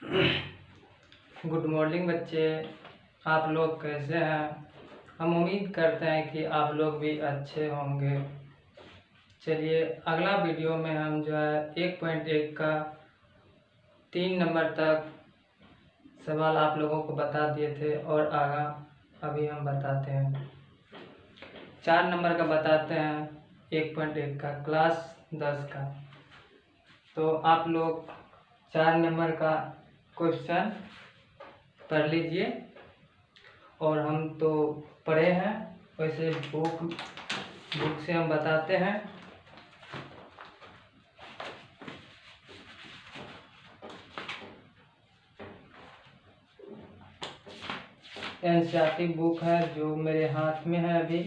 Good morning बच्चे, आप लोग कैसे हैं। हम उम्मीद करते हैं कि आप लोग भी अच्छे होंगे। चलिए, अगला वीडियो में हम जो है 1.1 का 3 नंबर तक सवाल आप लोगों को बता दिए थे और आगा अभी हम बताते हैं 4 नंबर का बताते हैं 1.1 का क्लास 10 का। तो आप लोग 4 नंबर का क्वेश्चन पढ़ लीजिए और हम तो पढ़े हैं, वैसे बुक से हम बताते हैं। एनसीईआरटी बुक है जो मेरे हाथ में है अभी।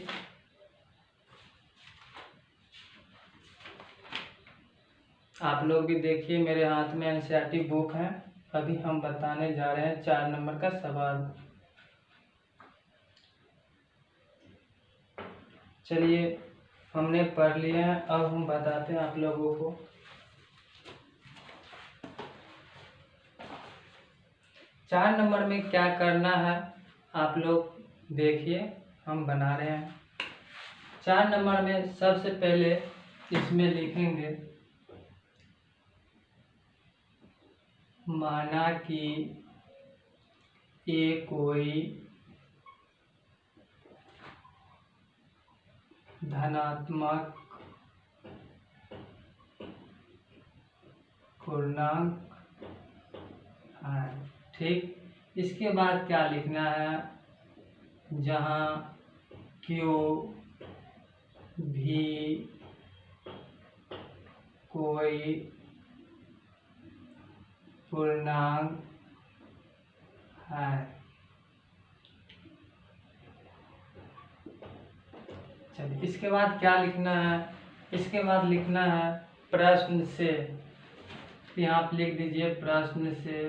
आप लोग भी देखिए, मेरे हाथ में एनसीईआरटी बुक है। अभी हम बताने जा रहे हैं 4 नंबर का सवाल। चलिए, हमने पढ़ लिया है, अब हम बताते हैं आप लोगों को। चार नंबर में क्या करना है आप लोग देखिए, हम बना रहे हैं। 4 नंबर में सबसे पहले इसमें लिखेंगे माना कि ये कोई धनात्मक पूर्णांक है। ठीक, इसके बाद क्या लिखना है, जहाँ क्यू भी कोई पूर्णांक है। चलिए, इसके बाद क्या लिखना है, इसके बाद लिखना है प्रश्न से। यहाँ आप लिख दीजिए प्रश्न से।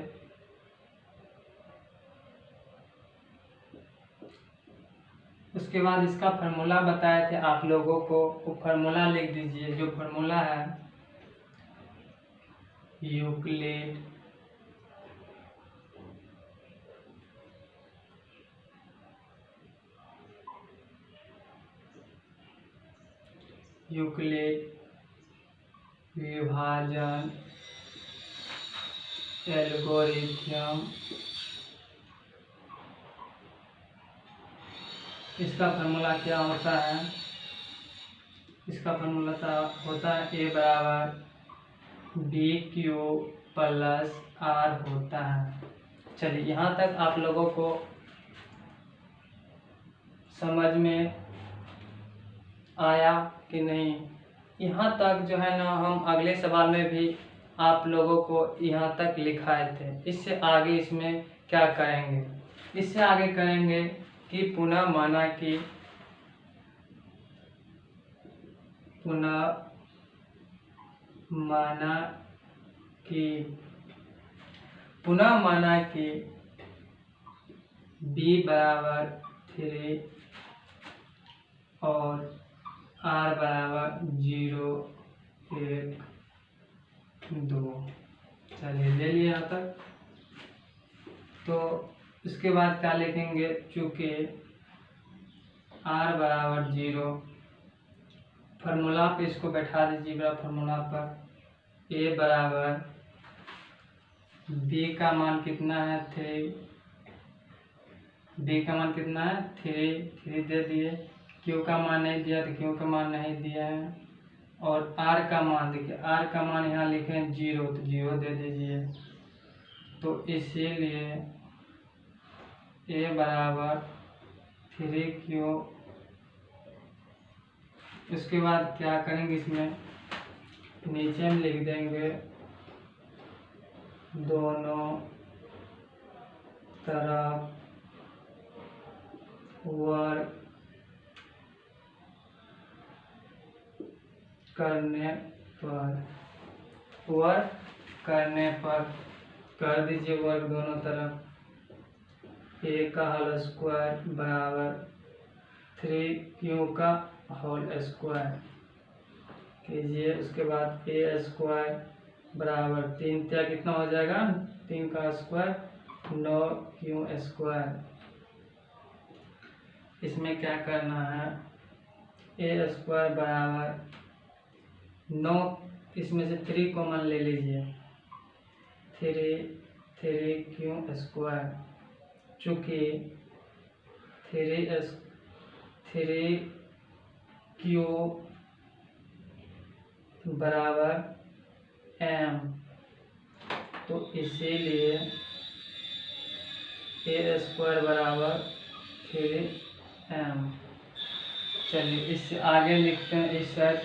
उसके बाद इसका फार्मूला बताए थे आप लोगों को, वो फार्मूला लिख दीजिए। जो फार्मूला है यूक्लिड विभाजन एल्गोरिथम, इसका फार्मूला क्या होता है, इसका फार्मूला होता है ए बराबर बी क्यू प्लस आर होता है। चलिए, यहाँ तक आप लोगों को समझ में आया कि नहीं। यहाँ तक जो है ना, हम अगले सवाल में भी आप लोगों को यहाँ तक लिखाए थे। इससे आगे इसमें क्या करेंगे, इससे आगे करेंगे कि पुनः माना कि b बराबर 3 और r बराबर 0, 1, 2। चलिए, ले लिया यहाँ तक। तो इसके बाद क्या लिखेंगे, चूँकि r बराबर 0, फार्मूला पे इसको बैठा दीजिएगा। फार्मूला पर a बराबर b का मान कितना है 3, b का मान कितना है 3 दे दिए। q का मान नहीं दिया तो q का मान नहीं दिया है। और r का मान देखिए, r का मान यहाँ लिखे 0 तो 0 दे दीजिए। तो इसीलिए a बराबर 3q। उसके बाद क्या करेंगे, इसमें नीचे में लिख देंगे दोनों तरफ वर्क करने पर कर दीजिए वर्ग दोनों तरफ। a का होल स्क्वायर बराबर 3q का होल स्क्वायर कीजिए। उसके बाद a स्क्वायर बराबर 3 क्या कितना हो जाएगा, 3 का स्क्वायर 9 क्यू स्क्वायर। इसमें क्या करना है, ए स्क्वायर बराबर 9, इसमें से 3 कॉमन ले लीजिए, 3 क्यू स्क्वायर, चूँकि 3 क्यू बराबर m, तो इसीलिए ए स्क्वायर बराबर 3m। चलिए इससे आगे लिखते हैं इस साइड,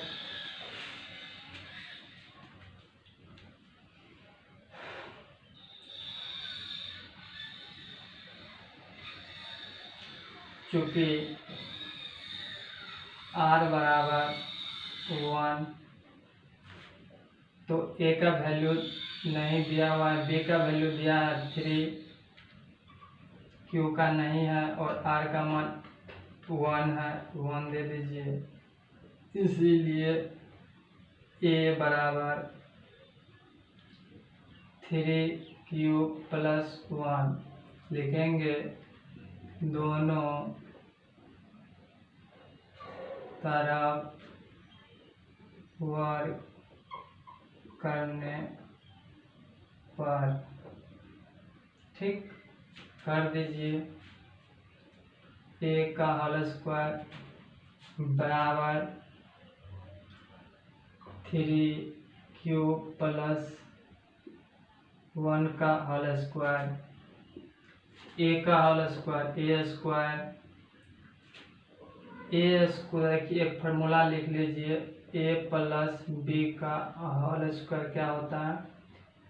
चूँकि r बराबर 1, तो a का वैल्यू नहीं दिया हुआ है, b का वैल्यू दिया है 3, q का नहीं है और r का मान 1 है, 1 दे दीजिए। इसीलिए a बराबर 3q प्लस 1 लिखेंगे। दोनों तरफ वर्ग करने पर, ठीक, कर दीजिए। a का होल स्क्वायर बराबर 3q प्लस 1 का होल स्क्वायर, a का होल स्क्वायर ए स्क्वायर की एक फार्मूला लिख लीजिए, a प्लस बी का होल स्क्वायर क्या होता है,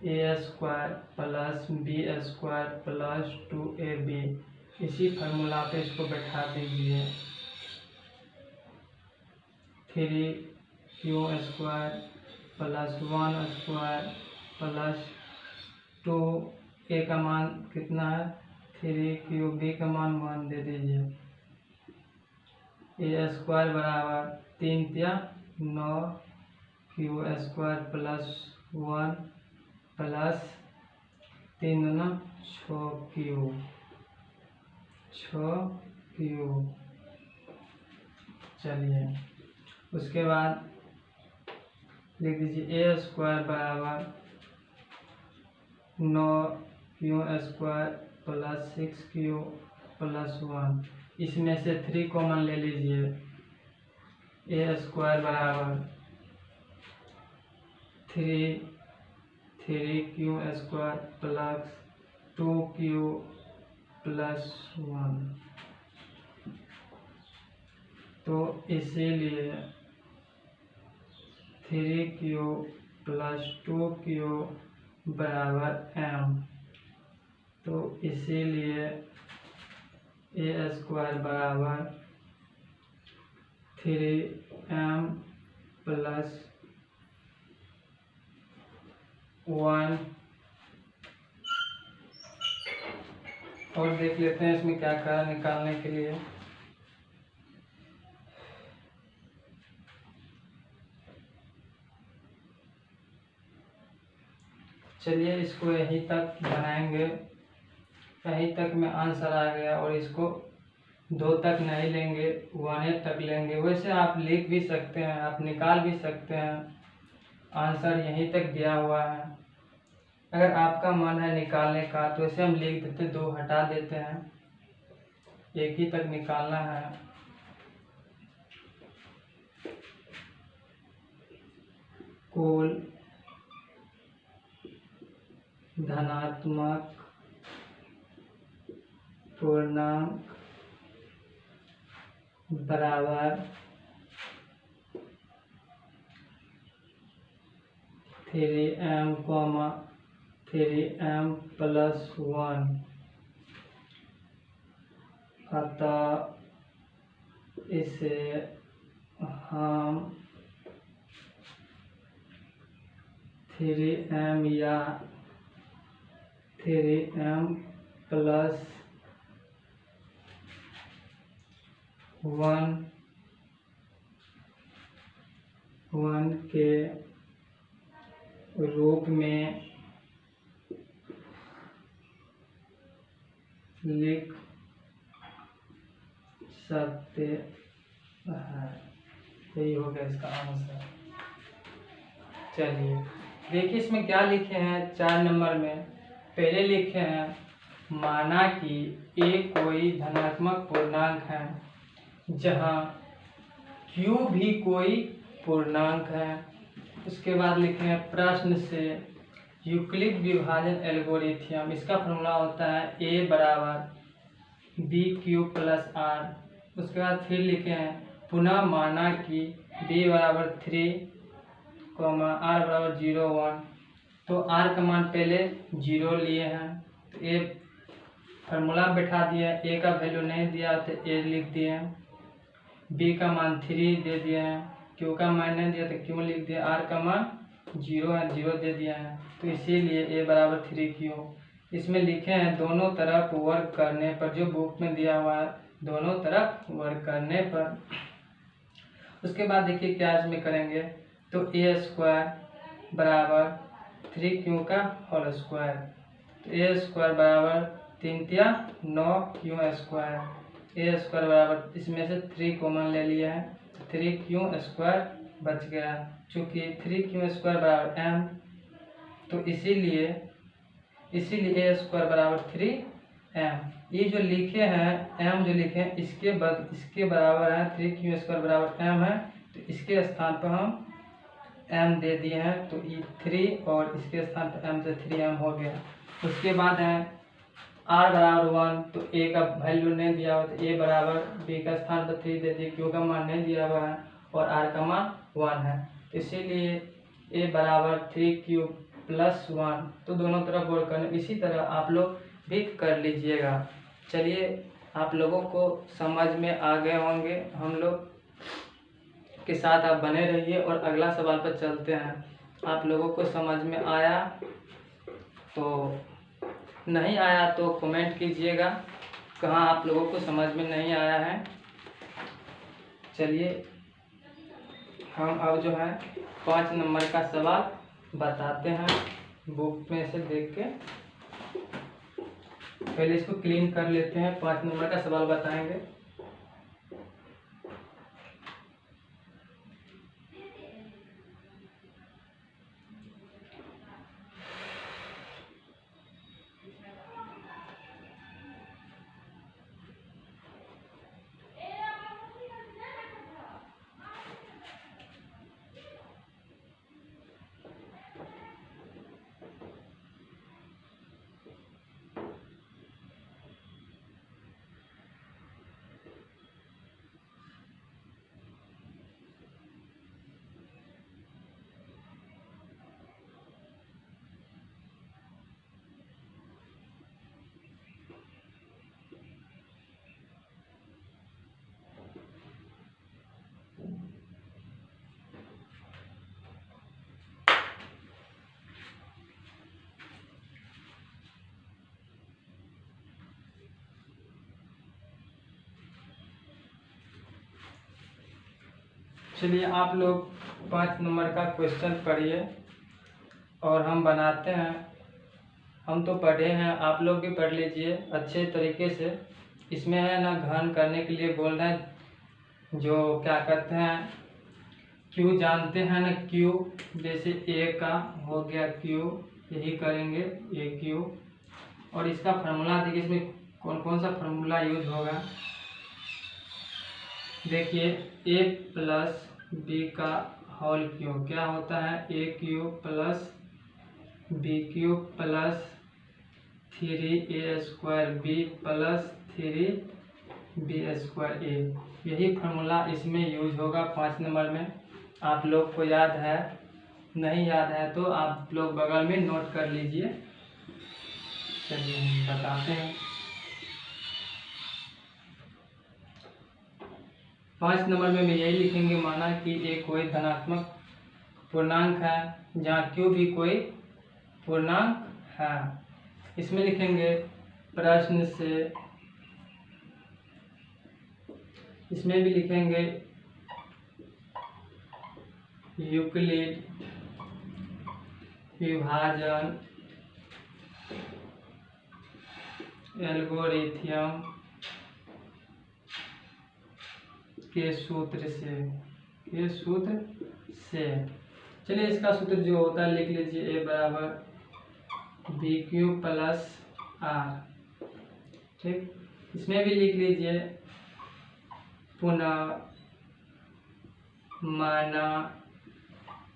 a square plus b square plus 2ab। इसी फार्मूला पे इसको बैठा दीजिए। 3q square plus 1 square plus 2, a का मान कितना है 3q, b का मान 1 दे दीजिए। ए स्क्वायर बराबर 3 या 9 क्यू स्क्वायर प्लस 1 प्लस 3 दूना 6q, चलिए उसके बाद लिख दीजिए ए स्क्वायर बराबर 9q square plus 6q plus 1, इसमें से 3 कॉमन ले लीजिए। ए स्क्वायर बराबर 3q square plus 2q plus 1, तो इसीलिए 3q प्लस 2q बराबर m, तो इसीलिए ए स्क्वायर बराबर 3m प्लस 1। और देख लेते हैं इसमें क्या करा निकालने के लिए। चलिए इसको यहीं तक बनाएंगे, यहीं तक में आंसर आ गया, और इसको 2 तक नहीं लेंगे, 1 तक लेंगे। वैसे आप लिख भी सकते हैं, आप निकाल भी सकते हैं, आंसर यहीं तक दिया हुआ है। अगर आपका मन है निकालने का तो इसे हम लिख देते, 2 हटा देते हैं, 1 ही तक निकालना है। कुल धनात्मक पूर्णांक बराबर 3m, 3m प्लस 1, अतः इसे हम 3m या 3m प्लस 1 के रूप में लिख सकते हैं। यही हो गया इसका आंसर। चलिए देखिए इसमें क्या लिखे हैं 4 नंबर में। पहले लिखे हैं माना कि a कोई धनात्मक पूर्णांक है जहां q भी कोई पूर्णांक है। उसके बाद लिखे हैं प्रश्न से यूक्लिड विभाजन एल्गोरिथम, इसका फॉर्मूला होता है a बराबर बी क्यू प्लस आर। उसके बाद फिर लिखे हैं पुनः माना कि b बराबर 3, आर बराबर 0, 1। तो आर का मान पहले 0 लिए हैं तो ए फार्मूला बैठा दिया, ए का वैल्यू नहीं दिया तो ए लिख दिए हैं। बी का मान 3 दे दिए हैं, क्यू का मान नहीं दिया तो क्यू लिख दिया, आर का मान 0 है 0 दे दिया है। तो इसीलिए ए बराबर 3Q। इसमें लिखे हैं दोनों तरफ वर्ग करने पर, जो बुक में दिया हुआ है दोनों तरफ वर्ग करने पर। उसके बाद देखिए क्या इसमें करेंगे, तो ए स्क्वायर बराबर 3Q का होल स्क्वायर, तो ए स्क्वायर बराबर 3 तिया 9Q स्क्वायर। ए स्क्वायर बराबर इसमें से 3 कॉमन ले लिया है, 3Q स्क्वायर बच गया। चूँकि 3Q स्क्वायर बराबर m, तो इसीलिए ए स्क्वायर बराबर 3m। ये जो लिखे हैं m जो लिखे हैं इसके बराबर है 3Q स्क्वायर बराबर m है, तो इसके स्थान पर हम m दे दिए हैं। तो ये 3 और इसके स्थान पर m से 3m हो गया। उसके बाद है r बराबर 1, तो a का वैल्यू नहीं दिया हुआ तो a बराबर b का स्थान पर 3 दे दिए, q का मान नहीं दिया हुआ है और r का मान 1 है, इसीलिए a बराबर 3Q प्लस 1। तो दोनों तरफ वर्क करना, इसी तरह आप लोग भी कर लीजिएगा। चलिए आप लोगों को समझ में आ गए होंगे, हम लोग के साथ आप बने रहिए और अगला सवाल पर चलते हैं। आप लोगों को समझ में आया तो, नहीं आया तो कमेंट कीजिएगा कहाँ आप लोगों को समझ में नहीं आया है। चलिए हम अब जो है 5 नंबर का सवाल बताते हैं बुक में से देख के। पहले इसको क्लीन कर लेते हैं, 5 नंबर का सवाल बताएंगे। चलिए आप लोग 5 नंबर का क्वेश्चन पढ़िए और हम बनाते हैं। हम तो पढ़े हैं, आप लोग भी पढ़ लीजिए अच्छे तरीके से। इसमें है ना घन करने के लिए बोल रहे हैं, जो क्या कहते हैं Q जानते हैं ना, Q जैसे A का हो गया Q, यही करेंगे AQ। और इसका फार्मूला देखिए, इसमें कौन कौन सा फार्मूला यूज होगा। देखिए a प्लस बी का होल क्यूब क्या होता है, AQ plus BQ plus 3A square B plus 3B square A। यही फार्मूला इसमें यूज होगा 5 नंबर में। आप लोग को याद है, नहीं याद है तो आप लोग बगल में नोट कर लीजिए। चलिए हम बताते हैं। 5 नंबर में भी यही लिखेंगे, माना कि एक कोई धनात्मक पूर्णांक है जहाँ Q भी कोई पूर्णांक है। इसमें लिखेंगे प्रश्न से, इसमें भी लिखेंगे यूक्लिड विभाजन एल्गोरिथम के सूत्र से चलिए इसका सूत्र जो होता है लिख लीजिए, ए बराबर बी क्यू प्लस आर। ठीक, इसमें भी लिख लीजिए, पुनः माना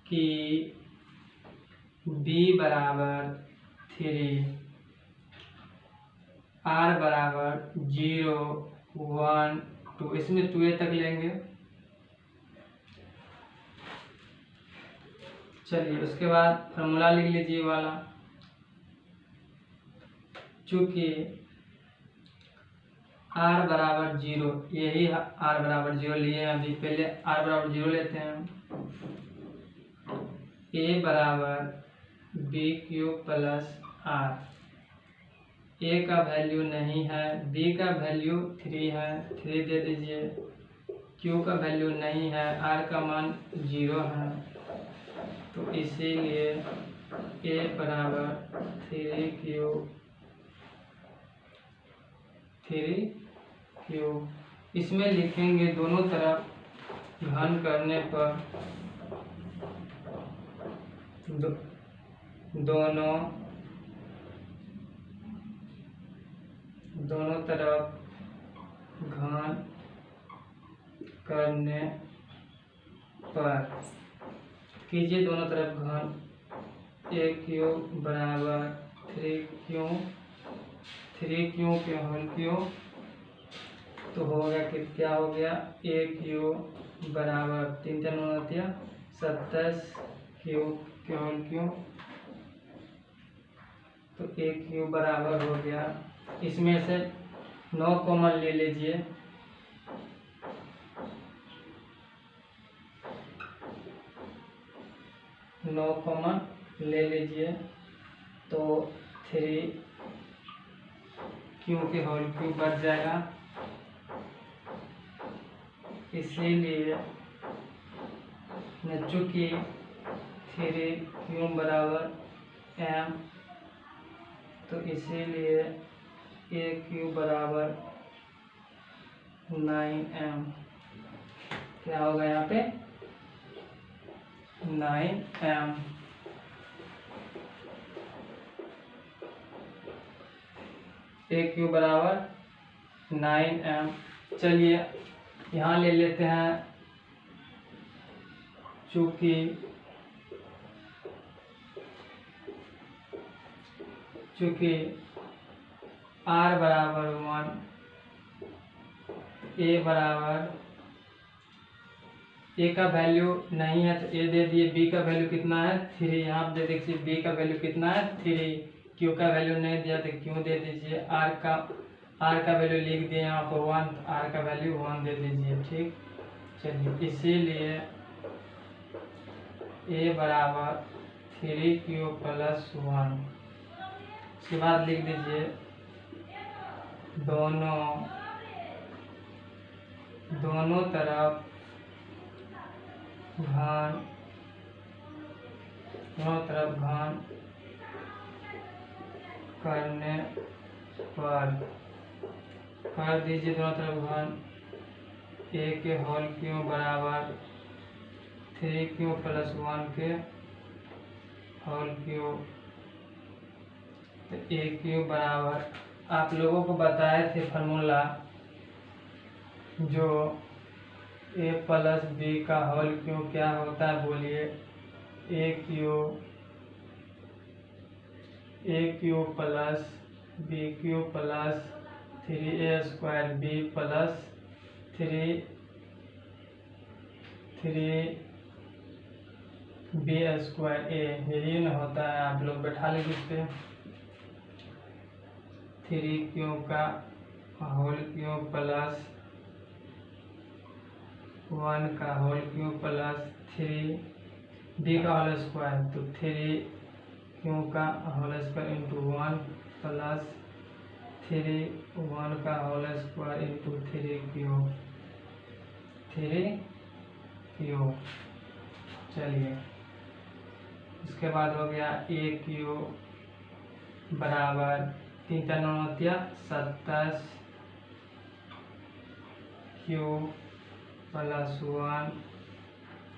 कि b बराबर 3, r बराबर 0, 1, 2, इसमें 2a तक लेंगे। चलिए उसके बाद फॉर्मूला लिख लीजिए वाला, चूंकि r बराबर 0, यही r बराबर 0 लिए अभी, पहले r बराबर 0 लेते हैं। a बराबर b Q plus r, a का वैल्यू नहीं है, b का वैल्यू 3 है, 3 दे दीजिए, q का वैल्यू नहीं है, r का मान 0 है, तो इसीलिए a बराबर 3q। इसमें लिखेंगे दोनों तरफ घन करने पर दोनों तरफ घन करने पर कीजिए दोनों तरफ घन, ए क्यू बराबर 3q के होल क्यू, तो हो गया कि क्या हो गया, ए क्यू बराबर 3 3 27 क्यू के होल क्यू, तो ए क्यू बराबर हो गया, इसमें से 9 कॉमन ले लीजिए, कॉमन ले लीजिए, तो 3q के होल क्यू बच जाएगा, इसीलिए चूँकि 3q बराबर m, तो इसीलिए ए क्यू बराबर 9m, क्या होगा यहाँ पे 9m। ए क्यू बराबर 9m। चलिए यहाँ ले लेते हैं, चूँकि r बराबर 1, a बराबर, a का वैल्यू नहीं है तो a दे दिए, b का वैल्यू कितना है 3, यहाँ पे देखिए b का वैल्यू कितना है 3, q का वैल्यू नहीं दिया तो q दे दीजिए, r का वैल्यू लिख दिए यहाँ पर 1, तो r का वैल्यू 1 दे दीजिए। ठीक, चलिए इसीलिए a बराबर 3q प्लस 1, इसके बाद लिख दीजिए दोनों तरफ घन करने पर कर दीजिए दोनों तरफ घन, a के होल क्यू बराबर 3q प्लस 1 के होल क्यू, तो ए क्यू बराबर, आप लोगों को बताए थे फार्मूला जो a प्लस बी का होल क्यू क्या होता है, बोलिए, a cube plus b Q plus 3a square b plus 3b square a, यही न होता है, आप लोग बैठा लीजिए, 3q का होल क्यू प्लस 1 का होल क्यू प्लस 3b का होल स्क्वायर, तो 3q का होल स्क्वायर इंटू 1 प्लस 1 का होल स्क्वायर इंटू 3q। चलिए उसके बाद हो गया ए क्यू बराबर 3 × 9 = 27 Q plus 1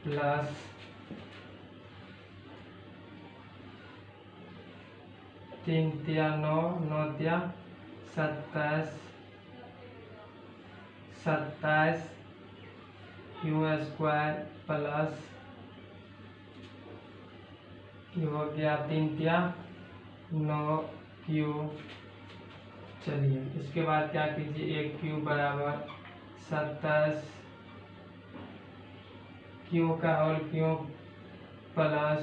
plus 3 × 9 9 × 27 27 q square plus ये हो गया 3 × 9 क्यू। चलिए इसके बाद क्या कीजिए, एक क्यू बराबर 27 क्यू का whole Q plus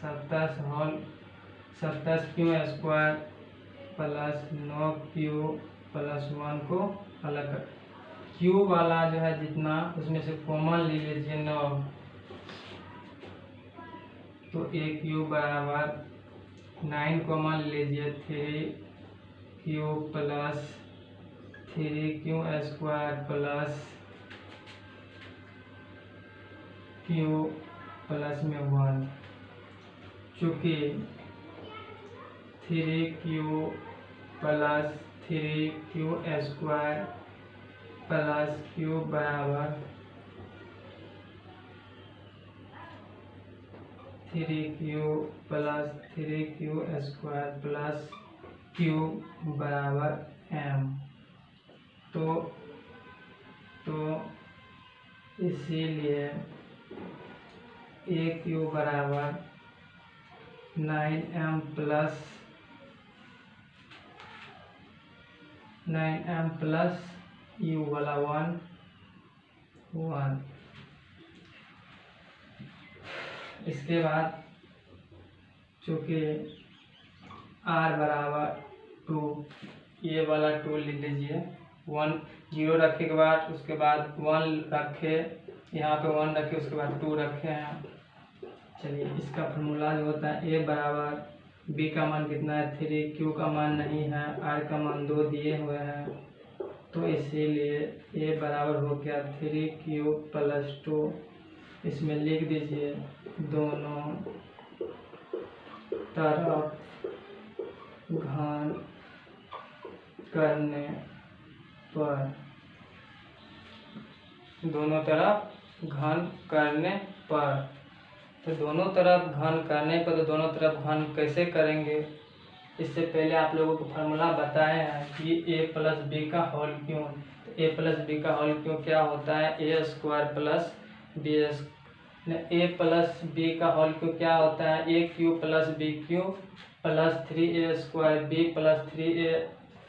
27 q square plus 9 q plus 1 को अलग कर, क्यू वाला जो है जितना उसमें से कॉमन ले लीजिए 9, तो ए क्यू बराबर 9 कॉमन लीजिए 3 Q plus 3 Q square plus Q plus में 1, चूँकि 3 Q plus 3 Q square plus Q बराबर 3 Q plus 3 Q square plus Q बराबर m। तो इसीलिए ए क्यू बराबर 9m प्लस यू वाला 1 1। इसके बाद चूँकि r बराबर 2, ये वाला 2 लिख लीजिए, 1 0 रखे के बाद उसके बाद 1 रखे, यहाँ पे 1 रखे उसके बाद 2 रखे हैं। चलिए इसका फॉर्मूला जो होता है ए बराबर बी का मान कितना है 3, क्यू का मान नहीं है, आर का मान 2 दिए हुए हैं, तो इसीलिए ए बराबर हो गया 3 क्यू प्लस 2। इसमें लिख दीजिए दोनों तरफ घन करने पर, दोनों तरफ घन करने पर, तो दोनों तरफ घन करने पर, तो दोनों तरफ घन कैसे करेंगे, इससे पहले आप लोगों को फार्मूला बताए हैं कि ए प्लस बी का होल क्यों। तो ए प्लस बी का होल क्यों क्या होता है, a square plus b, a plus b का होल क्यों क्या होता है, a cube plus b Q plus 3a square b plus 3a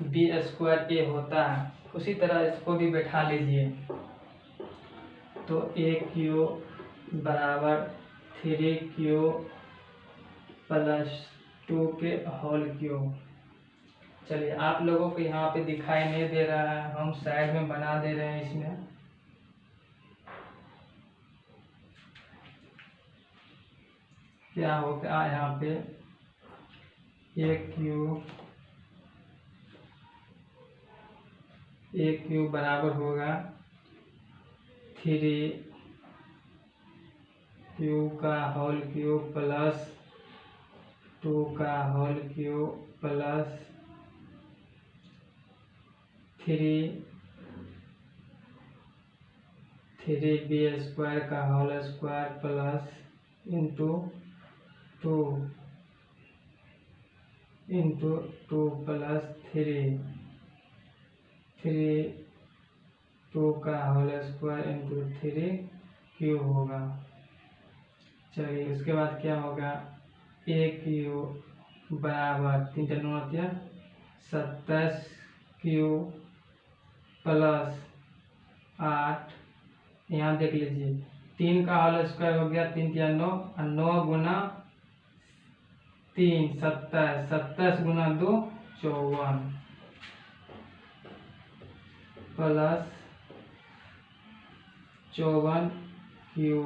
b square a होता है। उसी तरह इसको भी बैठा लीजिए, तो ए क्यू बराबर 3 क्यू प्लस 2 के होल क्यू। चलिए आप लोगों को यहाँ पे दिखाई नहीं दे रहा है, हम साइड में बना दे रहे हैं। इसमें क्या होगा, यहाँ पे ए क्यू बराबर होगा 3 क्यू का होल क्यू प्लस 2 का whole Q plus 3 b square का whole square plus into 2 plus 2 का होल स्क्वायर इंटू 3 क्यू होगा। चलिए उसके बाद क्या होगा, ए क्यू बराबर 3 × 9 = 27 क्यू प्लस 8, यहाँ देख लीजिए 3 का होल स्क्वायर हो गया 3 × 9, और 9 गुना 3 27, 27 गुना 2 54 प्लस 54 क्यू।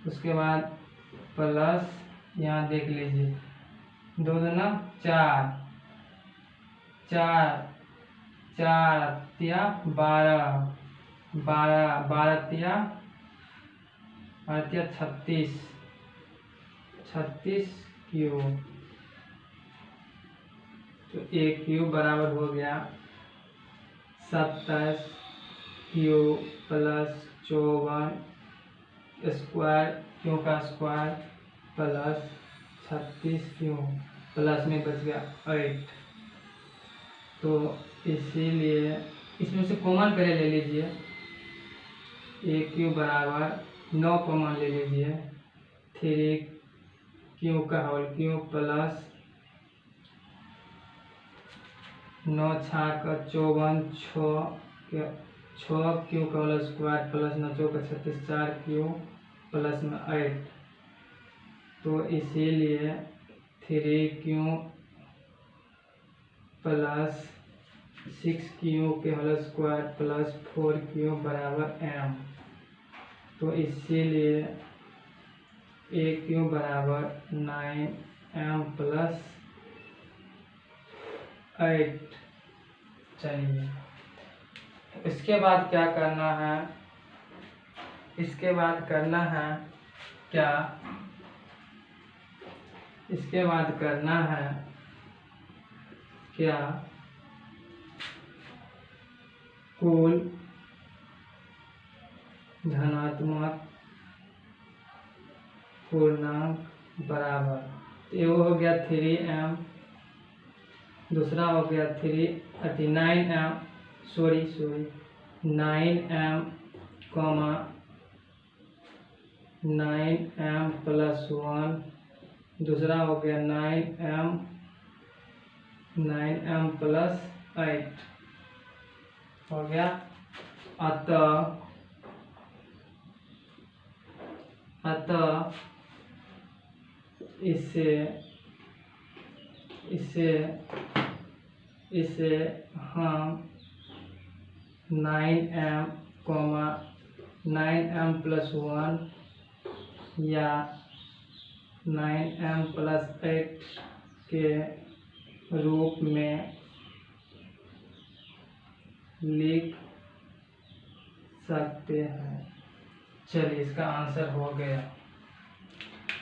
उसके बाद प्लस यहाँ देख लीजिए 2 दूना 4, 4 तिया 12, 12 तिया 36, 36 क्यू। तो ए क्यू बराबर हो गया 27 क्यू प्लस 54 स्क्वायर क्यू का स्क्वायर प्लस 36 क्यू प्लस में बच गया 8। तो इसीलिए इसमें से कॉमन पहले ले लीजिए। ए क्यू बराबर 9 कॉमन ले लीजिए, 3 क्यू का होल क्यू प्लस 9 छाक 54 6 क्यू का होल स्क्वायर प्लस 9 चौका 36 4 क्यू प्लस में 8। तो इसीलिए 3 क्यू प्लस 6 क्यू के होल स्क्वायर प्लस 4 क्यू बराबर एम। तो इसीलिए ए क्यू बराबर 9m प्लस 8। चलिए इसके बाद क्या करना है, इसके बाद करना है क्या, इसके बाद करना है क्या, कुल धनात्मक पूर्णांक बराबर। एगो हो गया 3m, दूसरा हो गया 9m 9m comma 9m plus 1, दूसरा हो गया 9m प्लस 8 हो गया। अतः इसे हम 9m 9m प्लस 1 या 9m प्लस 8 के रूप में लिख सकते हैं। चलिए इसका आंसर हो गया।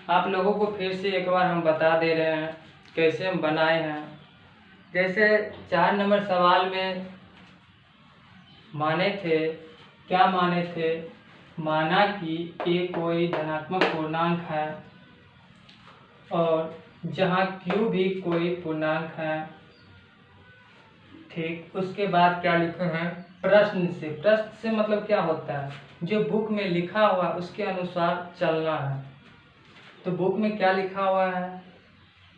आप लोगों को फिर से एक बार हम बता दे रहे हैं कैसे हम बनाए हैं। जैसे 4 नंबर सवाल में माने थे, क्या माने थे, माना कि ए कोई धनात्मक पूर्णांक है और जहाँ क्यू भी कोई पूर्णांक है। ठीक, उसके बाद क्या लिखे हैं, प्रश्न से। प्रश्न से मतलब क्या होता है, जो बुक में लिखा हुआ उसके अनुसार चलना है। तो बुक में क्या लिखा हुआ है,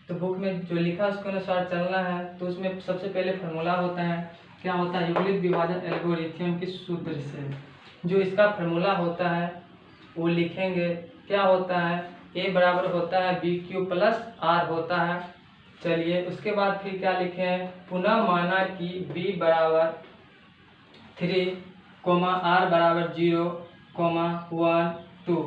तो बुक में जो लिखा है उसके अनुसार चलना है। तो उसमें सबसे पहले फार्मूला होता है, क्या होता है, यूक्लिड विभाजन एल्गोरिथम के सूत्र से जो इसका फार्मूला होता है वो लिखेंगे। क्या होता है, ए बराबर होता है बी क्यू प्लस आर होता है। चलिए उसके बाद फिर क्या लिखे हैं, पुनः माना कि बी बराबर 3 आर बराबर 0 1 2।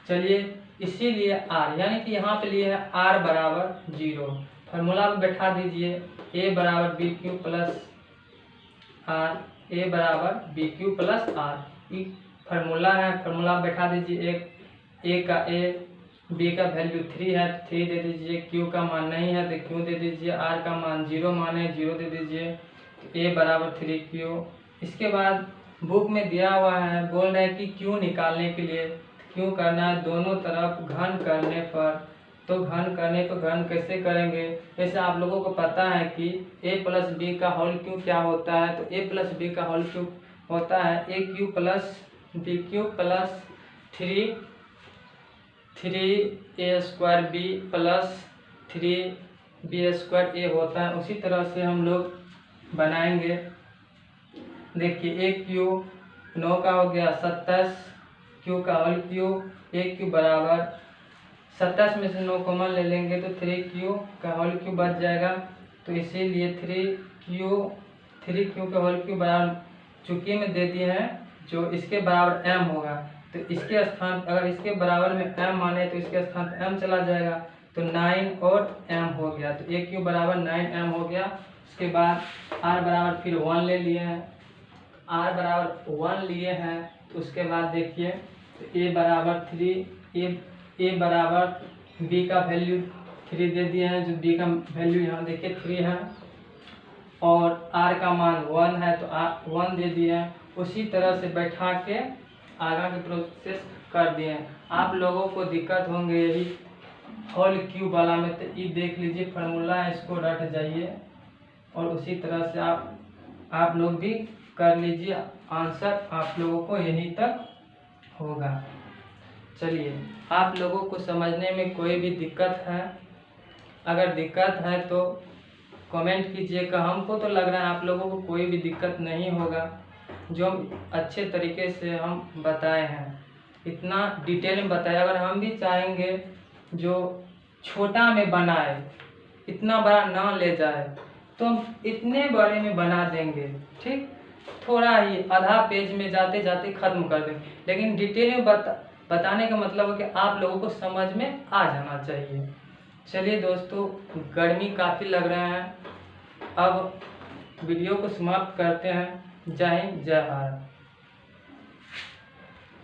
चलिए इसीलिए आर यानी कि यहाँ पे लिए है आर बराबर 0। फार्मूला में बैठा दीजिए, ए बराबर b Q plus r, a बराबर b Q plus r. Formula है, फार्मूला बैठा दीजिए। एक ए का ए, बी का वैल्यू 3 है तो 3 दे दीजिए, क्यू का मान नहीं है तो क्यू दे दीजिए, आर का मान 0 माने 0 दे दीजिए। तो ए बराबर 3 क्यू। इसके बाद बुक में दिया हुआ है, बोल रहे हैं कि क्यू निकालने के लिए क्यों करना है, दोनों तरफ घन करने पर। तो घन करने पर घन कैसे करेंगे, जैसे आप लोगों को पता है कि ए प्लस बी का होल क्यू क्या होता है। तो ए प्लस बी का होल क्यू होता है a cube plus b Q plus 3 a square b plus 3 b square a होता है। उसी तरह से हम लोग बनाएंगे। देखिए ए क्यू 9 का हो गया 27 क्यू का होल क्यू, ए क्यू बराबर 27 में से 9 कॉमन ले लेंगे तो 3 क्यू का होल क्यू बच जाएगा। तो इसीलिए 3 क्यू का होल क्यू बराबर चूंकि में दे दिए हैं जो इसके बराबर m होगा। तो इसके स्थान अगर इसके बराबर में m माने तो इसके स्थान पर m चला जाएगा। तो 9 और m हो गया, तो ए क्यू बराबर 9m हो गया। उसके बाद r बराबर फिर 1 ले लिए हैं, r बराबर 1 लिए हैं। तो उसके बाद देखिए तो ए बराबर 3 ए बराबर बी का वैल्यू 3 दे दिए हैं, जो बी का वैल्यू यहाँ देखिए 3 है, और आर का मान 1 है तो आर 1 दे दिए हैं। उसी तरह से बैठा के आगे के प्रोसेस कर दिए हैं। आप लोगों को दिक्कत होंगे यही होल क्यूब वाला में, तो ये देख लीजिए फार्मूला है, इसको रट जाइए और उसी तरह से आप लोग भी कर लीजिए। आंसर आप लोगों को यहीं तक होगा। चलिए, आप लोगों को समझने में कोई भी दिक्कत है, अगर दिक्कत है तो कमेंट कीजिएगा। हमको तो लग रहा है आप लोगों को कोई भी दिक्कत नहीं होगा, जो अच्छे तरीके से हम बताए हैं, इतना डिटेल में बताया। अगर हम भी चाहेंगे जो छोटा में बनाए, इतना बड़ा ना ले जाए, तो हम इतने बड़े में बना देंगे, ठीक, थोड़ा ही आधा पेज में जाते जाते ख़त्म कर देंगे। लेकिन डिटेल में बताने का मतलब है कि आप लोगों को समझ में आ जाना चाहिए। चलिए दोस्तों, गर्मी काफ़ी लग रहा है, अब वीडियो को समाप्त करते हैं। जय हिंद, जय भारत।